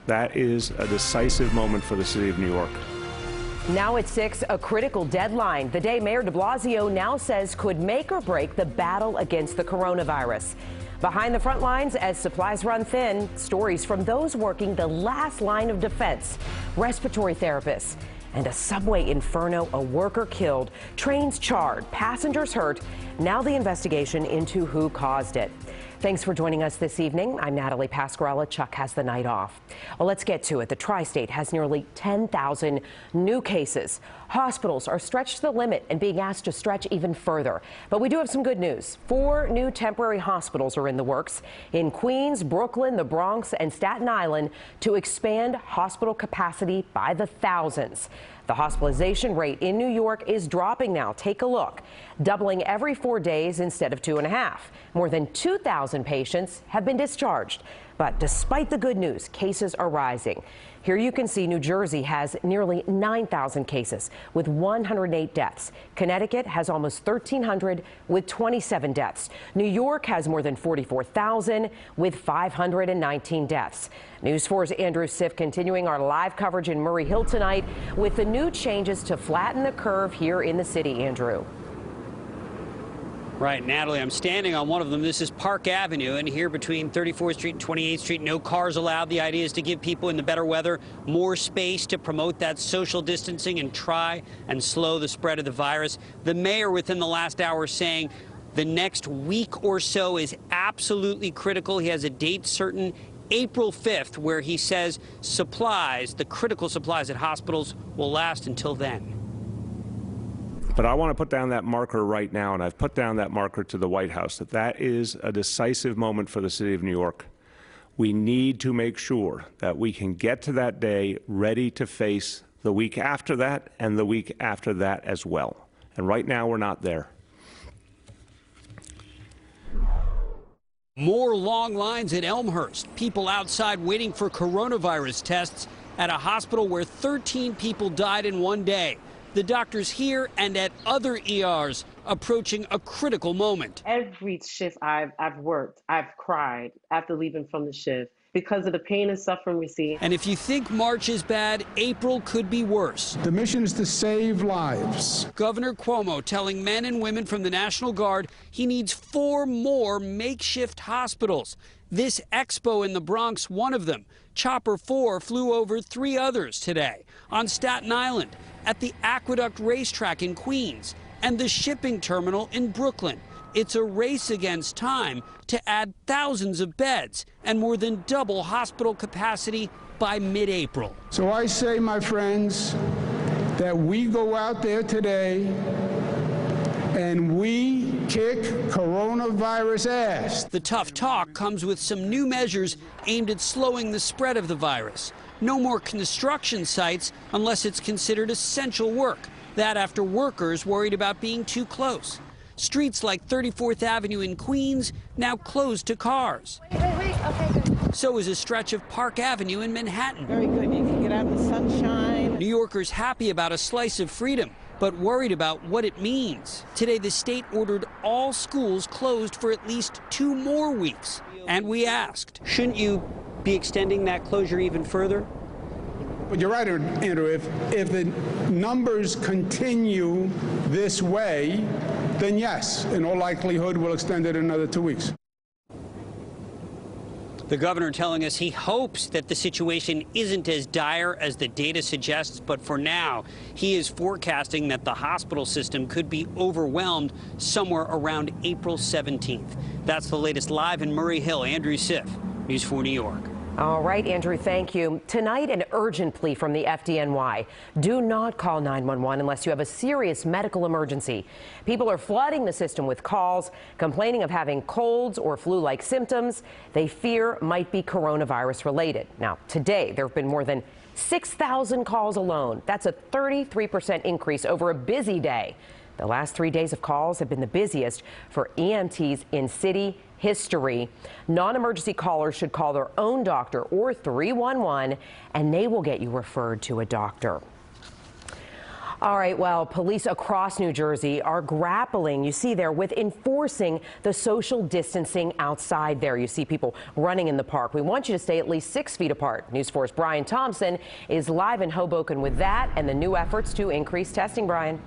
That is a decisive moment for the city of New York. Now at 6, a critical deadline. The day Mayor de Blasio now says could make or break the battle against the coronavirus. Behind the front lines as supplies run thin, stories from those working the last line of defense, respiratory therapists. And a subway inferno, a worker killed, trains charred, passengers hurt. Now the investigation into who caused it. Thanks for joining us this evening. I'm Natalie Pasquarella. Chuck has the night off. Well, let's get to it. The tri-state has nearly 10,000 new cases. Hospitals are stretched to the limit and being asked to stretch even further. But we do have some good news. 4 new temporary hospitals are in the works in Queens, Brooklyn, the Bronx, and Staten Island to expand hospital capacity by the thousands. The hospitalization rate in New York is dropping now. Take a look. Doubling every 4 days instead of 2.5. More than 2,000 patients have been discharged. But despite the good news, cases are rising. Here you can see New Jersey has nearly 9,000 cases with 108 deaths. Connecticut has almost 1,300 with 27 deaths. New York has more than 44,000 with 519 deaths. News 4's Andrew Siff continuing our live coverage in Murray Hill tonight with the new changes to flatten the curve here in the city. Andrew. Right, Natalie, I'm standing on one of them. This is Park Avenue, and here between 34th Street and 28th Street, no cars allowed. The idea is to give people in the better weather more space to promote that social distancing and try and slow the spread of the virus. The mayor within the last hour saying the next week or so is absolutely critical. He has a date certain, April 5th, where he says supplies, the critical supplies at hospitals, will last until then. But I want to put down that marker right now, and I've put down that marker to the White House, that is a decisive moment for the city of New York. We need to make sure that we can get to that day ready to face the week after that and the week after that as well. And right now, we're not there. More long lines at Elmhurst. People outside waiting for coronavirus tests at a hospital where 13 people died in one day. The doctors here and at other ERs approaching a critical moment. Every shift I've worked, I've cried after leaving from the shift because of the pain and suffering we see. And if you think March is bad, April could be worse. The mission is to save lives. Governor Cuomo telling men and women from the National Guard he needs 4 more makeshift hospitals. This expo in the Bronx, one of them. Chopper 4 flew over 3 others today. On Staten Island, at the Aqueduct Racetrack in Queens, and the shipping terminal in Brooklyn. It's a race against time to add thousands of beds and more than double hospital capacity by mid-April. So I say, my friends, that we go out there today and we kick coronavirus ass. The tough talk comes with some new measures aimed at slowing the spread of the virus. No more construction sites unless it's considered essential work. That after workers worried about being too close. Streets like 34th Avenue in Queens now closed to cars. Wait, okay, good. So is a stretch of Park Avenue in Manhattan. Very good, you can get out in the sunshine. New Yorkers happy about a slice of freedom, but worried about what it means. Today, the state ordered all schools closed for at least 2 more weeks. And we asked, shouldn't you be extending that closure even further? But you're right, Andrew, if the numbers continue this way, then yes, in all likelihood, we'll extend it another 2 weeks. The governor telling us he hopes that the situation isn't as dire as the data suggests, but for now, he is forecasting that the hospital system could be overwhelmed somewhere around April 17th. That's the latest live in Murray Hill. Andrew Siff, News 4 New York. All right, Andrew, thank you. Tonight, an urgent plea from the FDNY. Do not call 911 unless you have a serious medical emergency. People are flooding the system with calls, complaining of having colds or flu-like symptoms they fear might be coronavirus related. Now, today, there have been more than 6,000 calls alone. That's a 33% increase over a busy day. The last 3 days of calls have been the busiest for EMTs in city history. Non-emergency callers should call their own doctor or 311, and they will get you referred to a doctor. All right, well, police across New Jersey are grappling, you see there, with enforcing the social distancing outside there. You see people running in the park. We want you to stay at least 6 feet apart. News 4's Brian Thompson is live in Hoboken with that and the new efforts to increase testing. Brian.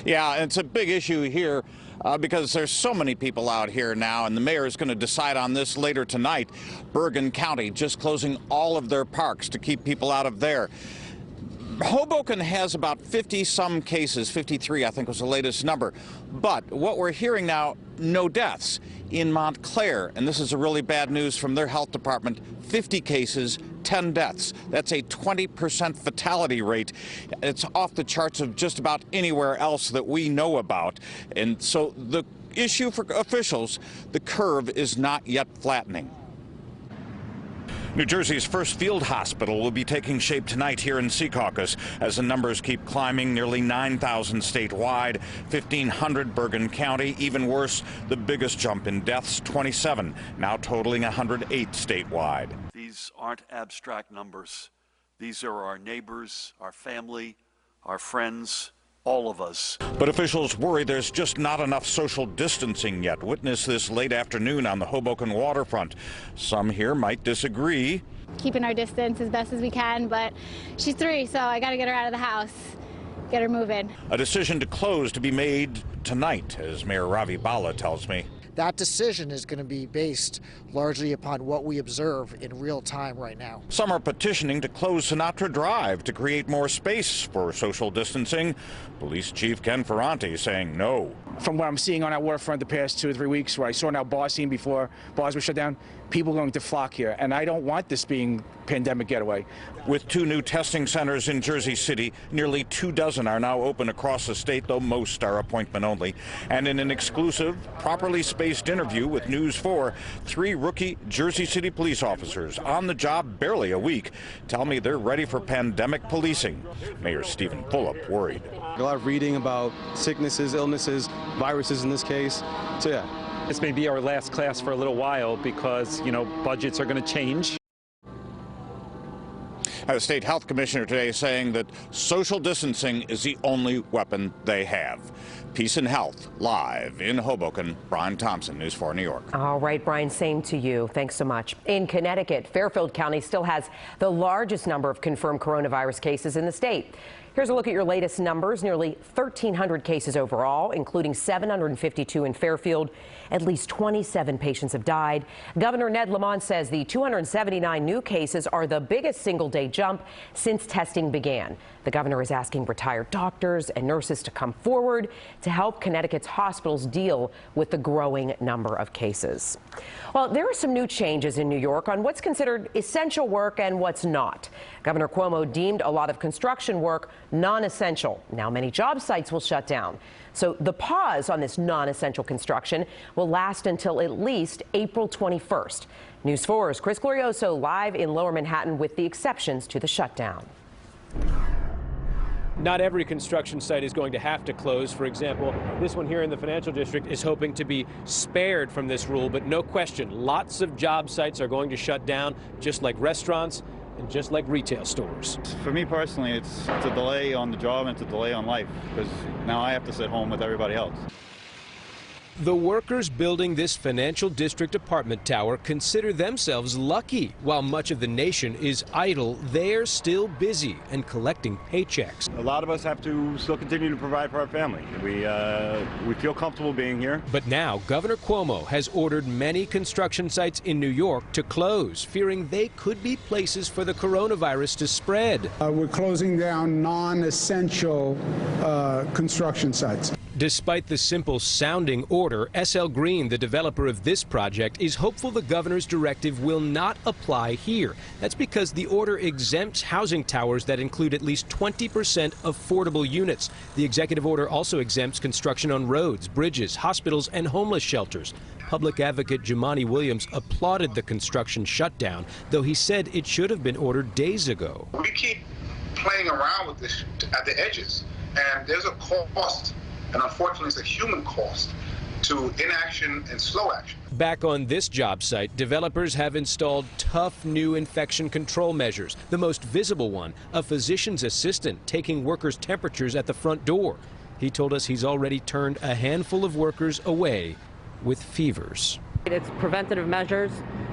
Yeah, it's a big issue here because there's so many people out here now, and the mayor is going to decide on this later tonight. Bergen County just closing all of their parks to keep people out of there. Hoboken has about 50-some cases, 53 I think was the latest number. But what we're hearing now, no deaths. In Montclair, and this is a really bad news from their health department, 50 cases, 10 deaths. That's a 20% fatality rate. It's off the charts of just about anywhere else that we know about. And so the issue for officials, the curve is not yet flattening. New Jersey's first field hospital will be taking shape tonight here in Secaucus as the numbers keep climbing. Nearly 9,000 statewide, 1,500 Bergen County. Even worse, the biggest jump in deaths, 27, now totaling 108 statewide. These aren't abstract numbers. These are our neighbors, our family, our friends, all of us. But officials worry there's just not enough social distancing yet. Witness this late afternoon on the Hoboken waterfront. Some here might disagree. Keeping our distance as best as we can, but she's 3, so I got to get her out of the house, get her moving. A decision to close to be made tonight, as Mayor Ravi Bala tells me. That decision is going to be based largely upon what we observe in real time right now. Some are petitioning to close Sinatra Drive to create more space for social distancing. Police Chief Ken Ferranti saying no. From what I'm seeing on our waterfront the past 2 or 3 weeks, where I saw in our bar scene before bars were shut down, people are going to flock here, and I don't want this being pandemic getaway. With 2 new testing centers in Jersey City, nearly 24 are now open across the state, though most are appointment only. And in an exclusive, properly spaced interview with News 4, 3 rookie Jersey City police officers on the job barely a week tell me they're ready for pandemic policing. Mayor Stephen Fulop worried. A lot of reading about sicknesses, illnesses, viruses in this case. So yeah. This may be our last class for a little while because, budgets are going to change. The state health commissioner today saying that social distancing is the only weapon they have. Peace and Health, live in Hoboken. Brian Thompson, News 4 New York. All right, Brian, same to you. Thanks so much. In Connecticut, Fairfield County still has the largest number of confirmed coronavirus cases in the state. Here's a look at your latest numbers. Nearly 1,300 cases overall, including 752 in Fairfield. At least 27 patients have died. Governor Ned Lamont says the 279 new cases are the biggest single-day jump since testing began. The governor is asking retired doctors and nurses to come forward to help Connecticut's hospitals deal with the growing number of cases. Well, there are some new changes in New York on what's considered essential work and what's not. Governor Cuomo deemed a lot of construction work non-essential. Now many job sites will shut down. So the pause on this non-essential construction will last until at least April 21st. News 4's Chris Glorioso live in Lower Manhattan with the exceptions to the shutdown. Not every construction site is going to have to close. For example, this one here in the financial district is hoping to be spared from this rule, but no question, lots of job sites are going to shut down, just like restaurants and just like retail stores. For me personally, it's a delay on the job and it's a delay on life because now I have to sit home with everybody else. The workers building this financial district apartment tower consider themselves lucky. While much of the nation is idle, they're still busy and collecting paychecks. A lot of us have to still continue to provide for our family. We feel comfortable being here. But now Governor Cuomo has ordered many construction sites in New York to close, fearing they could be places for the coronavirus to spread. We're closing down non-essential construction sites. Despite the simple sounding order, SL Green, the developer of this project, is hopeful the governor's directive will not apply here. That's because the order exempts housing towers that include at least 20% affordable units. The executive order also exempts construction on roads, bridges, hospitals, and homeless shelters. Public advocate Jumaane Williams applauded the construction shutdown, though he said it should have been ordered days ago. We keep playing around with this at the edges, and there's a cost. And unfortunately, it's a human cost to inaction and slow action. Back on this job site, developers have installed tough new infection control measures. The most visible one, a physician's assistant taking workers' temperatures at the front door. He told us he's already turned a handful of workers away with fevers. It's preventative measures.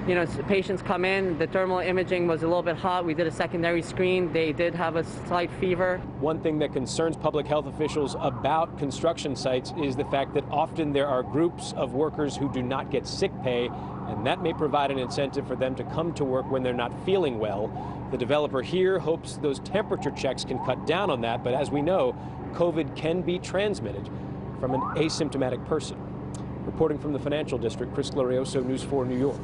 You know, patients come in, the thermal imaging was a little bit hot. We did a secondary screen. They did have a slight fever. One thing that concerns public health officials about construction sites is the fact that often there are groups of workers who do not get sick pay, and that may provide an incentive for them to come to work when they're not feeling well. The developer here hopes those temperature checks can cut down on that, but as we know, COVID can be transmitted from an asymptomatic person. Reporting from the Financial District, Chris Glorioso, News 4 New York.